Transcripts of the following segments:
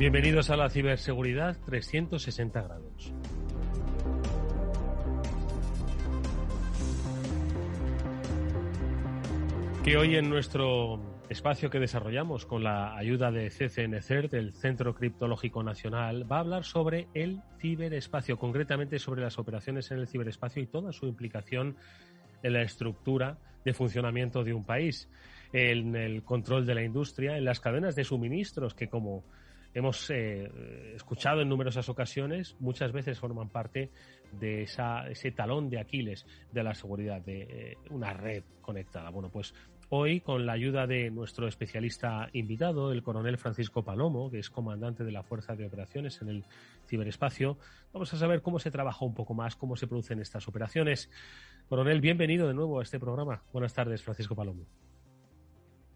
Bienvenidos a la ciberseguridad 360 grados. Que hoy en nuestro espacio que desarrollamos con la ayuda de CCNCERT, el Centro Criptológico Nacional, va a hablar sobre el ciberespacio, concretamente sobre las operaciones en el ciberespacio y toda su implicación en la estructura de funcionamiento de un país, en el control de la industria, en las cadenas de suministros que, como hemos escuchado en numerosas ocasiones, muchas veces forman parte de ese talón de Aquiles de la seguridad de una red conectada. Bueno, pues hoy, con la ayuda de nuestro especialista invitado, el coronel Francisco Palomo, que es comandante de la Fuerza de Operaciones en el ciberespacio, vamos a saber cómo se trabaja un poco más, cómo se producen estas operaciones. Coronel, bienvenido de nuevo a este programa. Buenas tardes, Francisco Palomo.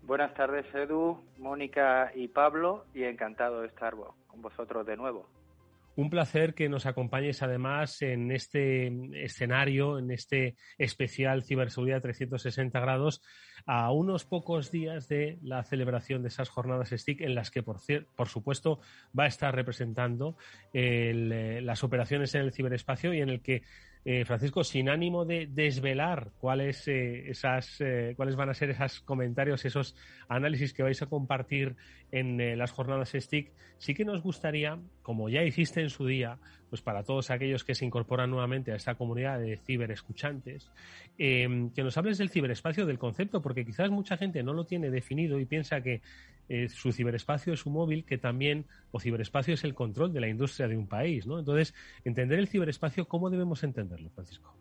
Buenas tardes, Edu, Mónica y Pablo, y encantado de estar con vosotros de nuevo. Un placer que nos acompañes además en este escenario, en este especial Ciberseguridad 360 grados, a unos pocos días de la celebración de esas jornadas STIC, en las que, por supuesto, va a estar representando las operaciones en el ciberespacio, y en el que, Francisco, sin ánimo de desvelar cuáles van a ser esos comentarios, esos análisis que vais a compartir en las jornadas STIC, sí que nos gustaría, como ya hiciste en su día, pues para todos aquellos que se incorporan nuevamente a esta comunidad de ciberescuchantes, que nos hables del ciberespacio, del concepto, porque quizás mucha gente no lo tiene definido y piensa que su ciberespacio es su móvil, que también, o ciberespacio es el control de la industria de un país, ¿no? Entonces, entender el ciberespacio, ¿cómo debemos entenderlo, Francisco?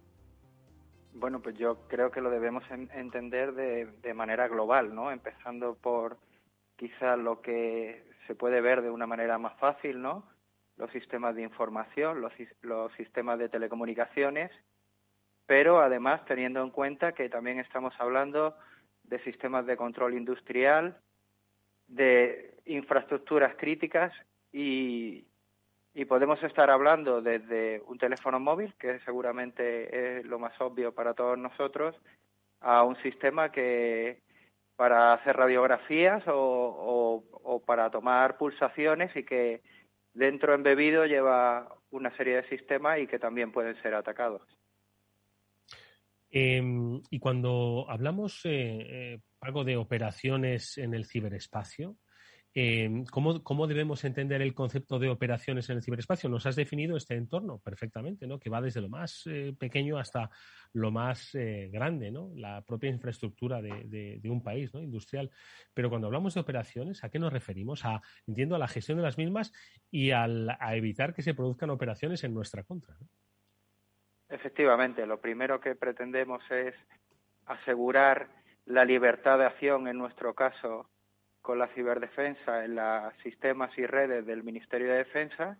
Bueno, pues yo creo que lo debemos entender de manera global, ¿no? Empezando por quizá lo que se puede ver de una manera más fácil, ¿no? Los sistemas de información, los sistemas de telecomunicaciones, pero además teniendo en cuenta que también estamos hablando de sistemas de control industrial, de infraestructuras críticas y podemos estar hablando desde un teléfono móvil, que seguramente es lo más obvio para todos nosotros, a un sistema que para hacer radiografías o para tomar pulsaciones, y que dentro embebido lleva una serie de sistemas y que también pueden ser atacados. Y cuando hablamos, Paco, de operaciones en el ciberespacio, ¿cómo debemos entender el concepto de operaciones en el ciberespacio? Nos has definido este entorno perfectamente, ¿no? Que va desde lo más pequeño hasta lo más grande, ¿no? La propia infraestructura de un país, ¿no? Industrial. Pero cuando hablamos de operaciones, ¿a qué nos referimos? Entiendo, a la gestión de las mismas y a evitar que se produzcan operaciones en nuestra contra, ¿no? Efectivamente, lo primero que pretendemos es asegurar la libertad de acción, en nuestro caso, con la ciberdefensa en los sistemas y redes del Ministerio de Defensa,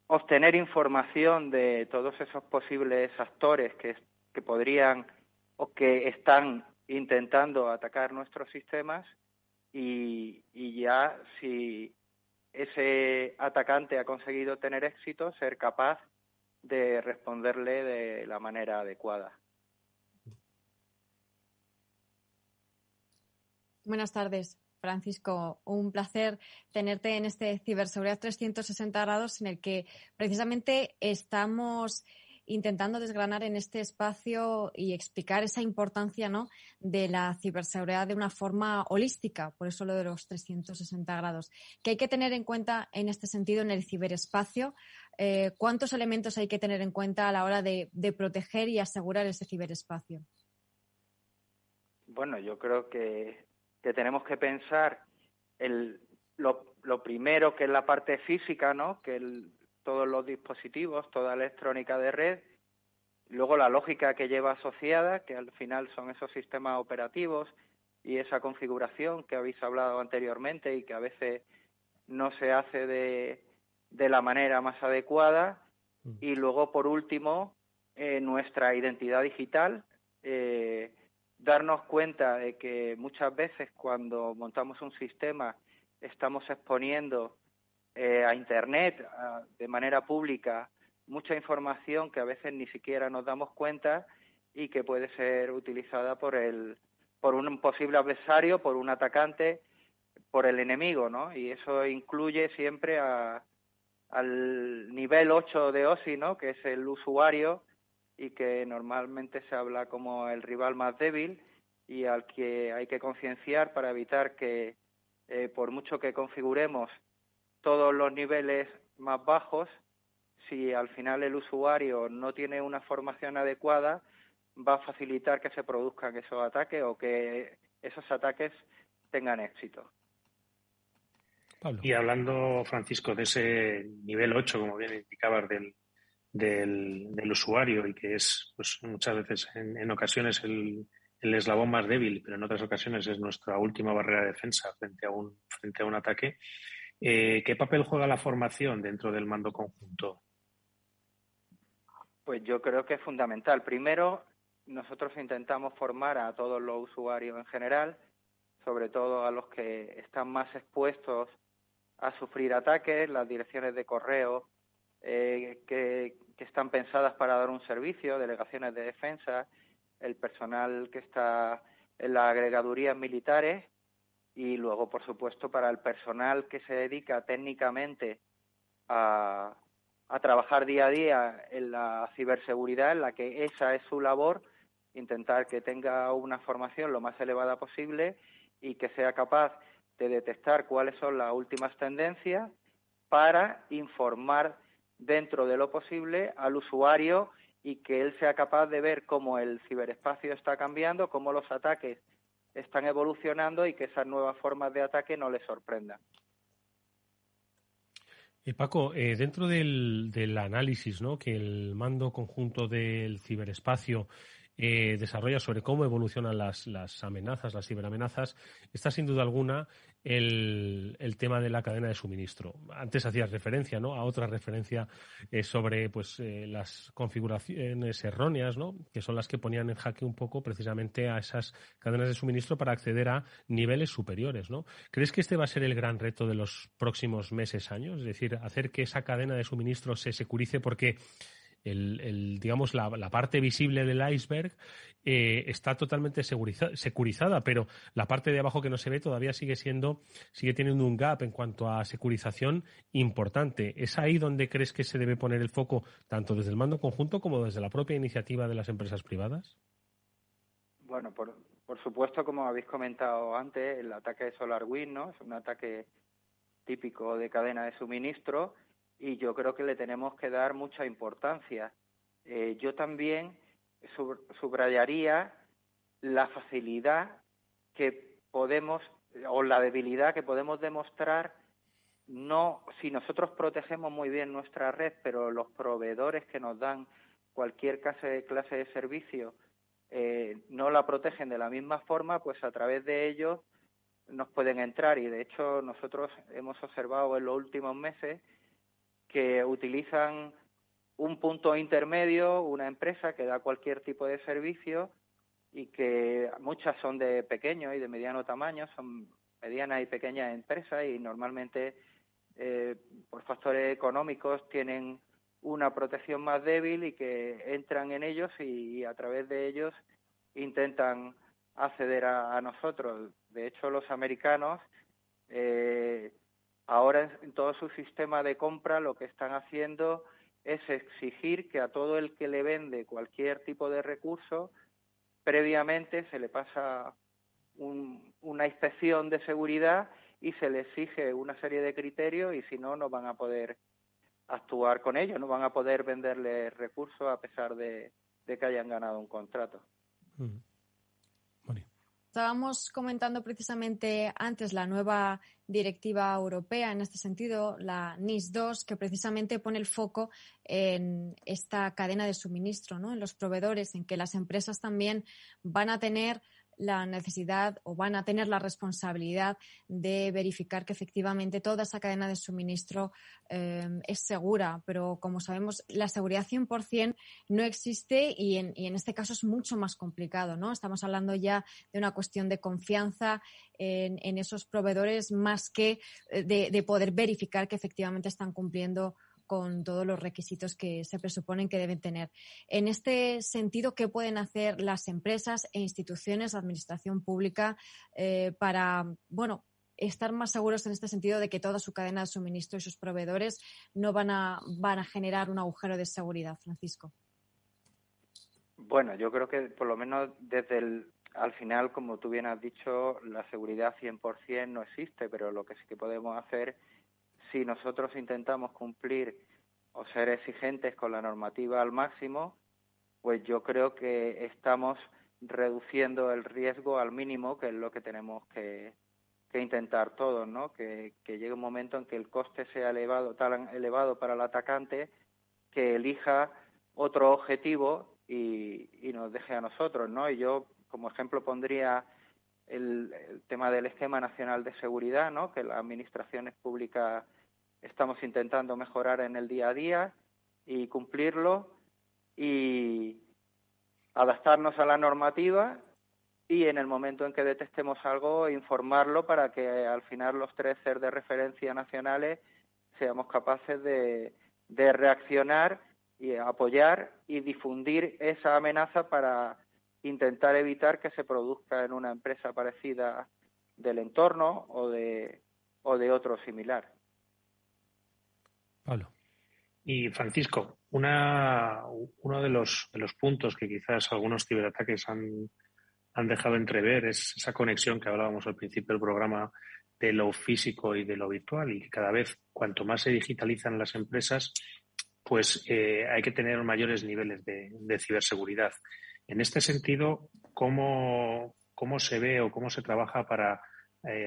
obtener información de todos esos posibles actores que podrían o que están intentando atacar nuestros sistemas, y ya, si ese atacante ha conseguido tener éxito, ser capaz de responderle de la manera adecuada. Buenas tardes, Francisco. Un placer tenerte en este Ciberseguridad 360 grados, en el que precisamente estamos intentando desgranar en este espacio y explicar esa importancia, ¿no?, de la ciberseguridad de una forma holística. Por eso lo de los 360 grados. ¿Qué hay que tener en cuenta en este sentido en el ciberespacio? ¿Cuántos elementos hay que tener en cuenta a la hora de proteger y asegurar ese ciberespacio? Bueno, yo creo que tenemos que pensar lo primero, que es la parte física, ¿no? Que todos los dispositivos, toda electrónica de red, luego la lógica que lleva asociada, que al final son esos sistemas operativos y esa configuración que habéis hablado anteriormente y que a veces no se hace de la manera más adecuada. Y luego, por último, nuestra identidad digital, darnos cuenta de que muchas veces cuando montamos un sistema estamos exponiendo a Internet de manera pública mucha información que a veces ni siquiera nos damos cuenta y que puede ser utilizada por un posible adversario, por un atacante, por el enemigo, ¿no? Y eso incluye siempre al nivel 8 de OSI, ¿no? Que es el usuario y que normalmente se habla como el rival más débil y al que hay que concienciar para evitar que, por mucho que configuremos todos los niveles más bajos, si al final el usuario no tiene una formación adecuada, va a facilitar que se produzcan esos ataques o que esos ataques tengan éxito. Pablo. Y hablando, Francisco, de ese nivel 8, como bien indicabas, del usuario, y que es pues muchas veces en ocasiones el eslabón más débil, pero en otras ocasiones es nuestra última barrera de defensa frente a un ataque. ¿Qué papel juega la formación dentro del mando conjunto? Pues yo creo que es fundamental. Primero, nosotros intentamos formar a todos los usuarios en general, sobre todo a los que están más expuestos a sufrir ataques, las direcciones de correo que están pensadas para dar un servicio, delegaciones de defensa, el personal que está en las agregadurías militares y luego, por supuesto, para el personal que se dedica técnicamente a trabajar día a día en la ciberseguridad, en la que esa es su labor, intentar que tenga una formación lo más elevada posible y que sea capaz de detectar cuáles son las últimas tendencias para informar dentro de lo posible al usuario y que él sea capaz de ver cómo el ciberespacio está cambiando, cómo los ataques están evolucionando y que esas nuevas formas de ataque no les sorprendan. Paco, dentro del análisis, ¿no?, que el mando conjunto del ciberespacio desarrolla sobre cómo evolucionan las amenazas, las ciberamenazas, está sin duda alguna el tema de la cadena de suministro. Antes hacías referencia, ¿no?, a otra referencia sobre las configuraciones erróneas, ¿no?, que son las que ponían en jaque un poco precisamente a esas cadenas de suministro para acceder a niveles superiores, ¿no? ¿Crees que este va a ser el gran reto de los próximos meses, años? Es decir, hacer que esa cadena de suministro se securice, porque digamos, la parte visible del iceberg está totalmente securizada, pero la parte de abajo que no se ve todavía sigue teniendo un gap en cuanto a securización importante. ¿Es ahí donde crees que se debe poner el foco, tanto desde el mando conjunto como desde la propia iniciativa de las empresas privadas? Bueno, por supuesto, como habéis comentado antes, el ataque de SolarWinds, ¿no?, es un ataque típico de cadena de suministro y yo creo que le tenemos que dar mucha importancia. Yo también subrayaría la facilidad que podemos, o la debilidad que podemos demostrar, no si nosotros protegemos muy bien nuestra red, pero los proveedores que nos dan cualquier clase de servicio no la protegen de la misma forma, pues a través de ellos nos pueden entrar. Y de hecho nosotros hemos observado en los últimos meses que utilizan un punto intermedio, una empresa que da cualquier tipo de servicio y que muchas son de pequeño y de mediano tamaño, son medianas y pequeñas empresas y normalmente por factores económicos tienen una protección más débil y que entran en ellos y a través de ellos intentan acceder a nosotros. De hecho, los americanos ahora en todo su sistema de compra lo que están haciendo es exigir que a todo el que le vende cualquier tipo de recurso, previamente se le pasa una inspección de seguridad y se le exige una serie de criterios y si no, no van a poder actuar con ellos, no van a poder venderle recursos a pesar de que hayan ganado un contrato. Estábamos comentando precisamente antes la nueva directiva europea en este sentido, la NIS2, que precisamente pone el foco en esta cadena de suministro, ¿no?, en los proveedores, en que las empresas también van a tener la necesidad o van a tener la responsabilidad de verificar que efectivamente toda esa cadena de suministro es segura, pero como sabemos la seguridad 100% no existe y en este caso es mucho más complicado, ¿no? Estamos hablando ya de una cuestión de confianza en esos proveedores más que de poder verificar que efectivamente están cumpliendo con todos los requisitos que se presuponen que deben tener. En este sentido, ¿qué pueden hacer las empresas e instituciones, administración pública, para, estar más seguros en este sentido de que toda su cadena de suministro y sus proveedores no van a generar un agujero de seguridad, Francisco? Bueno, yo creo que por lo menos al final, como tú bien has dicho, la seguridad 100% no existe, pero lo que sí que podemos hacer, si nosotros intentamos cumplir o ser exigentes con la normativa al máximo, pues yo creo que estamos reduciendo el riesgo al mínimo, que es lo que tenemos que intentar todos, ¿no? Que llegue un momento en que el coste sea elevado, tan elevado para el atacante, que elija otro objetivo y nos deje a nosotros, ¿no? Y yo, como ejemplo, pondría el tema del Esquema Nacional de Seguridad, ¿no? Que las administraciones públicas estamos intentando mejorar en el día a día y cumplirlo y adaptarnos a la normativa y en el momento en que detectemos algo, informarlo para que al final los 3 CER de referencia nacionales seamos capaces de reaccionar y apoyar y difundir esa amenaza para intentar evitar que se produzca en una empresa parecida del entorno o de otro similar. Pablo. Y Francisco, uno de los puntos que quizás algunos ciberataques han dejado entrever es esa conexión que hablábamos al principio del programa de lo físico y de lo virtual, y que cada vez, cuanto más se digitalizan las empresas, pues hay que tener mayores niveles de ciberseguridad. En este sentido, ¿cómo se ve o cómo se trabaja para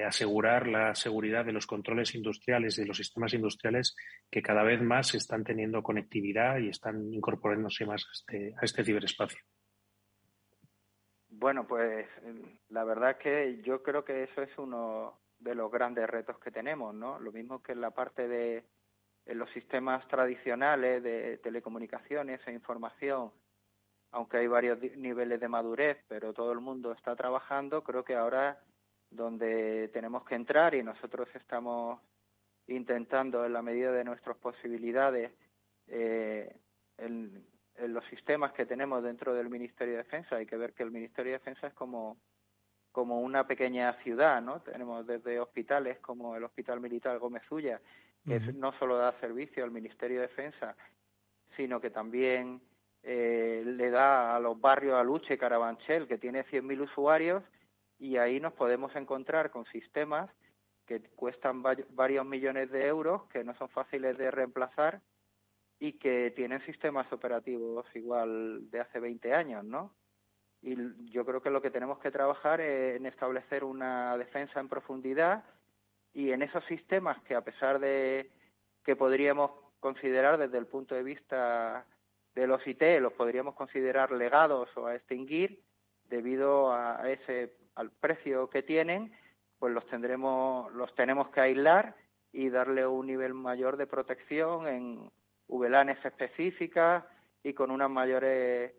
asegurar la seguridad de los controles industriales y de los sistemas industriales que cada vez más están teniendo conectividad y están incorporándose más a este ciberespacio? Bueno, pues la verdad es que yo creo que eso es uno de los grandes retos que tenemos, ¿no? Lo mismo que en la parte de en los sistemas tradicionales de telecomunicaciones e información, aunque hay varios niveles de madurez, pero todo el mundo está trabajando, creo que ahora donde tenemos que entrar, y nosotros estamos intentando en la medida de nuestras posibilidades en los sistemas que tenemos dentro del Ministerio de Defensa. Hay que ver que el Ministerio de Defensa es como una pequeña ciudad, ¿no? Tenemos desde hospitales como el Hospital Militar Gómez Ulla, que no solo da servicio al Ministerio de Defensa, sino que también le da a los barrios Aluche, Carabanchel, que tiene 100.000 usuarios, y ahí nos podemos encontrar con sistemas que cuestan varios millones de euros, que no son fáciles de reemplazar y que tienen sistemas operativos igual de hace 20 años, ¿no? Y yo creo que lo que tenemos que trabajar es en establecer una defensa en profundidad y en esos sistemas que, a pesar de que podríamos considerar desde el punto de vista de los IT, los podríamos considerar legados o a extinguir debido al precio que tienen, pues los tenemos que aislar y darle un nivel mayor de protección en VLANs específicas y con unas mayores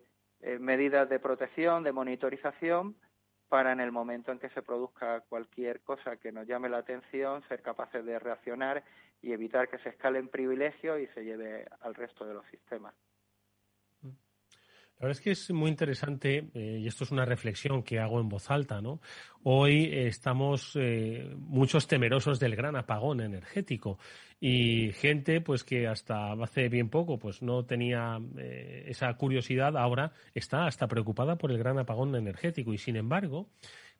medidas de protección, de monitorización, para en el momento en que se produzca cualquier cosa que nos llame la atención, ser capaces de reaccionar y evitar que se escalen privilegios y se lleve al resto de los sistemas. La verdad es que es muy interesante, y esto es una reflexión que hago en voz alta, ¿no? Hoy estamos muchos temerosos del gran apagón energético y gente pues que hasta hace bien poco pues no tenía esa curiosidad, ahora está hasta preocupada por el gran apagón energético y, sin embargo,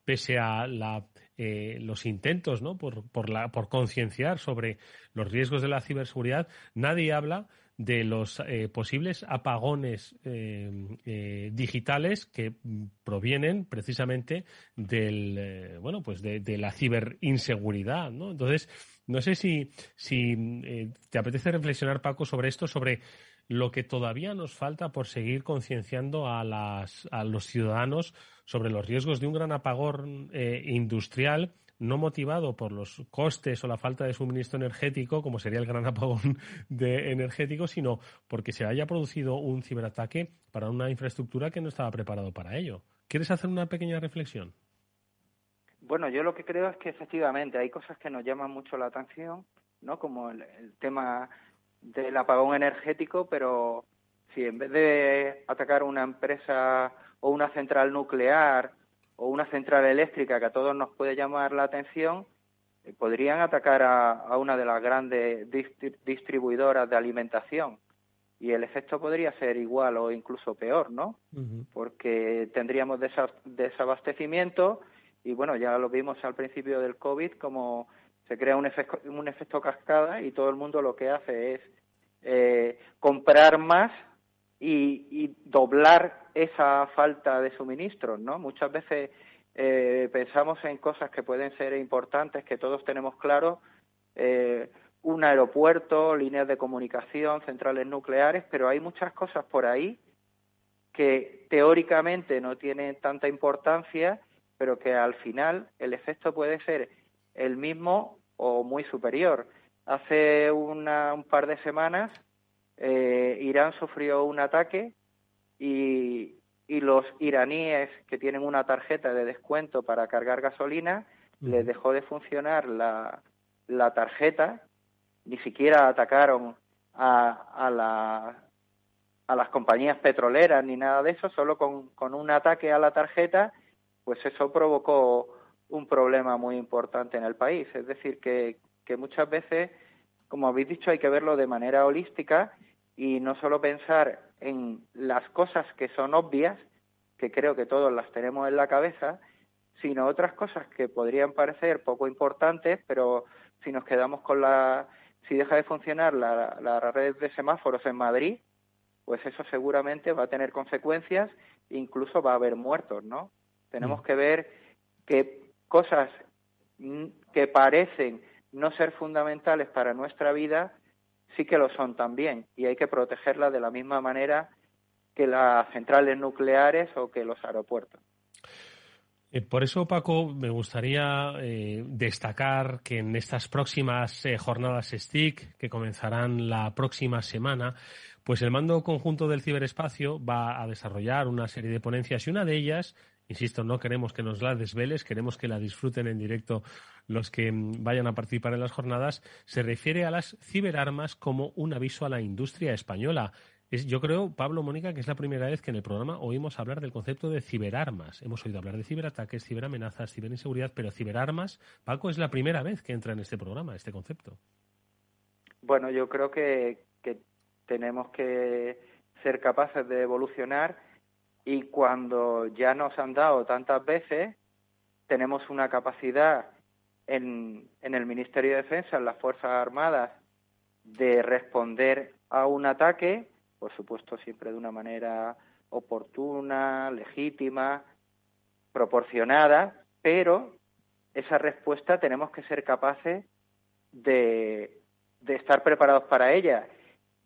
pese a los intentos, ¿no?, por concienciar sobre los riesgos de la ciberseguridad, nadie habla de los posibles apagones digitales que provienen precisamente de la ciberinseguridad, ¿no? Entonces, no sé si te apetece reflexionar, Paco, sobre esto, sobre lo que todavía nos falta por seguir concienciando a los ciudadanos sobre los riesgos de un gran apagón industrial, no motivado por los costes o la falta de suministro energético, como sería el gran apagón energético, sino porque se haya producido un ciberataque para una infraestructura que no estaba preparado para ello. ¿Quieres hacer una pequeña reflexión? Bueno, yo lo que creo es que efectivamente hay cosas que nos llaman mucho la atención, ¿no? Como el tema del apagón energético, pero si en vez de atacar una empresa o una central nuclear o una central eléctrica, que a todos nos puede llamar la atención, podrían atacar a una de las grandes distribuidoras de alimentación y el efecto podría ser igual o incluso peor, ¿no? Uh-huh. Porque tendríamos desabastecimiento y, bueno, ya lo vimos al principio del COVID, como se crea un efecto cascada y todo el mundo lo que hace es comprar más y doblar esa falta de suministros, ¿no? Muchas veces pensamos en cosas que pueden ser importantes, que todos tenemos claro, un aeropuerto, líneas de comunicación, centrales nucleares, pero hay muchas cosas por ahí que teóricamente no tienen tanta importancia, pero que al final el efecto puede ser el mismo o muy superior. Hace un par de semanas Irán sufrió un ataque y los iraníes que tienen una tarjeta de descuento para cargar gasolina, les dejó de funcionar la tarjeta, ni siquiera atacaron a las compañías petroleras ni nada de eso, solo con un ataque a la tarjeta, pues eso provocó un problema muy importante en el país. Es decir, que muchas veces, como habéis dicho, hay que verlo de manera holística y no solo pensar en las cosas que son obvias, que creo que todos las tenemos en la cabeza, sino otras cosas que podrían parecer poco importantes, pero si nos quedamos si deja de funcionar la red de semáforos en Madrid, pues eso seguramente va a tener consecuencias, incluso va a haber muertos, ¿no? Tenemos que ver que cosas que parecen no ser fundamentales para nuestra vida sí que lo son también, y hay que protegerlas de la misma manera que las centrales nucleares o que los aeropuertos. Por eso, Paco, me gustaría destacar que en estas próximas jornadas STIC, que comenzarán la próxima semana, pues el Mando Conjunto del Ciberespacio va a desarrollar una serie de ponencias y una de ellas, insisto, no queremos que nos la desveles, queremos que la disfruten en directo los que vayan a participar en las jornadas, se refiere a las ciberarmas como un aviso a la industria española. Yo creo, Pablo, Mónica, que es la primera vez que en el programa oímos hablar del concepto de ciberarmas. Hemos oído hablar de ciberataques, ciberamenazas, ciberinseguridad, pero ciberarmas, Paco, es la primera vez que entra en este programa, este concepto. Bueno, yo creo que tenemos que ser capaces de evolucionar y cuando ya nos han dado tantas veces, tenemos una capacidad en el Ministerio de Defensa, en las Fuerzas Armadas, de responder a un ataque, por supuesto siempre de una manera oportuna, legítima, proporcionada, pero esa respuesta tenemos que ser capaces de estar preparados para ella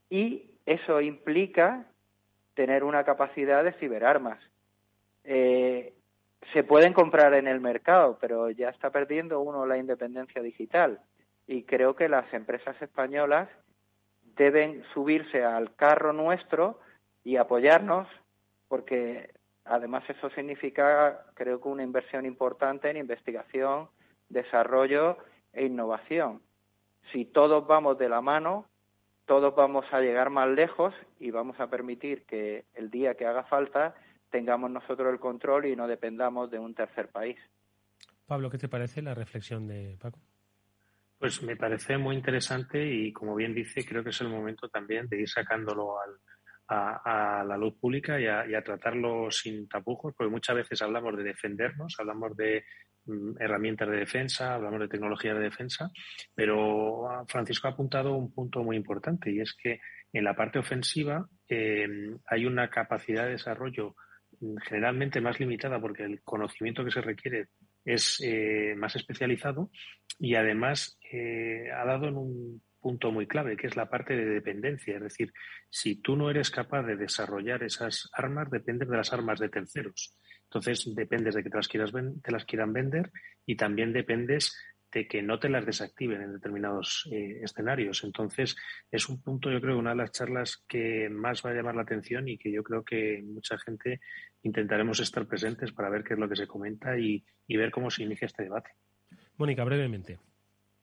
y eso implica tener una capacidad de ciberarmas. Se pueden comprar en el mercado, pero ya está perdiendo uno la independencia digital y creo que las empresas españolas deben subirse al carro nuestro y apoyarnos, porque además eso significa, creo que una inversión importante en investigación, desarrollo e innovación. Si todos vamos de la mano, todos vamos a llegar más lejos y vamos a permitir que el día que haga falta tengamos nosotros el control y no dependamos de un tercer país. Pablo, ¿qué te parece la reflexión de Paco? Pues me parece muy interesante y, como bien dice, creo que es el momento también de ir sacándolo a la luz pública y a tratarlo sin tapujos, porque muchas veces hablamos de defendernos, hablamos de herramientas de defensa, hablamos de tecnología de defensa, pero Francisco ha apuntado un punto muy importante y es que en la parte ofensiva hay una capacidad de desarrollo generalmente más limitada porque el conocimiento que se requiere es más especializado y además ha dado en un punto muy clave, que es la parte de dependencia. Es decir, si tú no eres capaz de desarrollar esas armas, dependes de las armas de terceros. Entonces, dependes de que te las quieran vender y también dependes de que no te las desactiven en determinados escenarios. Entonces, es un punto, yo creo, una de las charlas que más va a llamar la atención y que yo creo que mucha gente intentaremos estar presentes para ver qué es lo que se comenta y ver cómo se inicia este debate. Mónica, brevemente.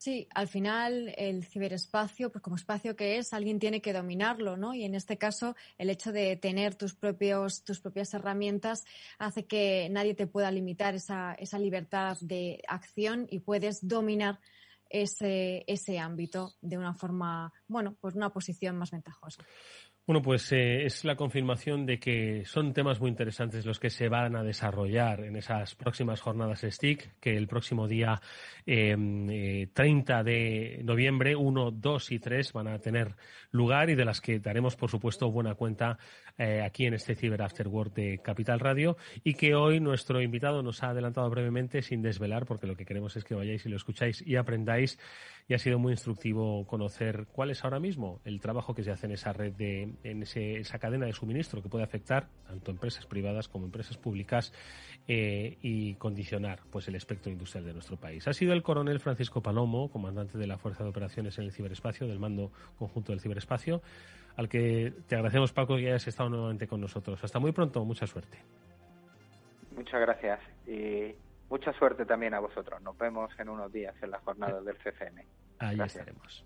Sí, al final el ciberespacio, pues como espacio que es, alguien tiene que dominarlo, ¿no? Y en este caso, el hecho de tener tus propias herramientas hace que nadie te pueda limitar esa libertad de acción y puedes dominar ese ámbito de una forma, pues una posición más ventajosa. Bueno, pues es la confirmación de que son temas muy interesantes los que se van a desarrollar en esas próximas jornadas STIC, que el próximo día 30 de noviembre, 1, 2 y 3 van a tener lugar y de las que daremos, por supuesto, buena cuenta aquí en este Cyber After Work de Capital Radio y que hoy nuestro invitado nos ha adelantado brevemente sin desvelar, porque lo que queremos es que vayáis y lo escucháis y aprendáis, y ha sido muy instructivo conocer cuál es ahora mismo el trabajo que se hace en esa red en esa cadena de suministro que puede afectar tanto empresas privadas como empresas públicas y condicionar pues el espectro industrial de nuestro país. Ha sido el coronel Francisco Palomo, comandante de la Fuerza de Operaciones en el Ciberespacio, del Mando Conjunto del Ciberespacio, al que te agradecemos, Paco, que hayas estado nuevamente con nosotros. Hasta muy pronto, mucha suerte. Muchas gracias y mucha suerte también a vosotros. Nos vemos en unos días en las jornadas del CCM. Ahí estaremos.